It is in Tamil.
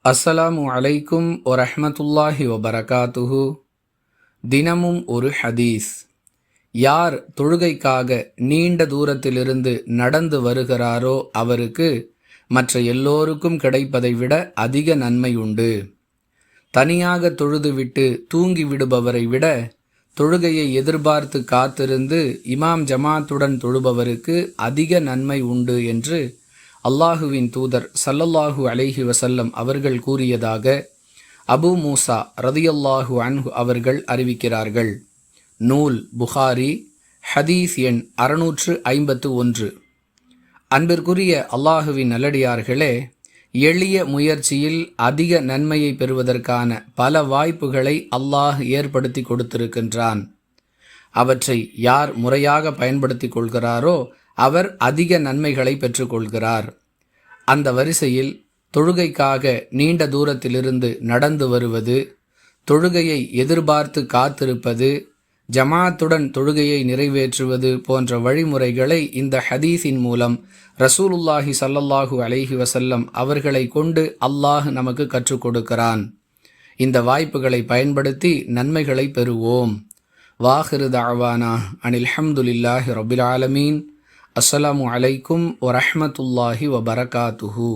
அஸ்ஸலாமு அலைக்கும் வரஹ்மத்துல்லாஹி வபரகாத்துஹு. தினமும் ஒரு ஹதீஸ். யார் தொழுகைக்காக நீண்ட தூரத்திலிருந்து நடந்து வருகிறாரோ அவருக்கு மற்ற எல்லோருக்கும் கிடைப்பதை விட அதிக நன்மை உண்டு. தனியாக தொழுதுவிட்டு தூங்கி விடுபவரை விட தொழுகையை எதிர்பார்த்து காத்திருந்து இமாம் ஜமாத்துடன் தொழுபவருக்கு அதிக நன்மை உண்டு என்று அல்லாஹுவின் தூதர் ஸல்லல்லாஹு அலைஹி வஸல்லம் அவர்கள் கூறியதாக அபு மூசா ரதியல்லாஹு அன்ஹு அவர்கள் அறிவிக்கிறார்கள். நூல் புகாரி, ஹதீஸ் எண் 651. அன்பிற்குரிய அல்லாஹுவின் நல்லடியார்களே, எளிய முயற்சியில் அதிக நன்மையை பெறுவதற்கான பல வாய்ப்புகளை அல்லாஹ் ஏற்படுத்தி கொடுத்திருக்கின்றான். அவற்றை யார் முறையாக பயன்படுத்தி கொள்கிறாரோ அவர் அதிக நன்மைகளை பெற்றுக்கொள்கிறார். அந்த வரிசையில் தொழுகைக்காக நீண்ட தூரத்திலிருந்து நடந்து வருவது, தொழுகையை எதிர்பார்த்து காத்திருப்பது, ஜமாத்துடன் தொழுகையை நிறைவேற்றுவது போன்ற வழிமுறைகளை இந்த ஹதீஸின் மூலம் ரசூலுல்லாஹி ஸல்லல்லாஹு அலைஹி வஸல்லம் அவர்களை கொண்டு அல்லாஹ் நமக்கு கற்றுக் கொடுக்கிறான். இந்த வாய்ப்புகளை பயன்படுத்தி நன்மைகளை பெறுவோம். வாஹிரு தஅவானா அனில் ஹம்துலில்லாஹி ரப்பில் ஆலமீன். அஸ்ஸலாமு அலைக்கும் வரஹ்மத்துல்லாஹி வபரகாத்துஹு.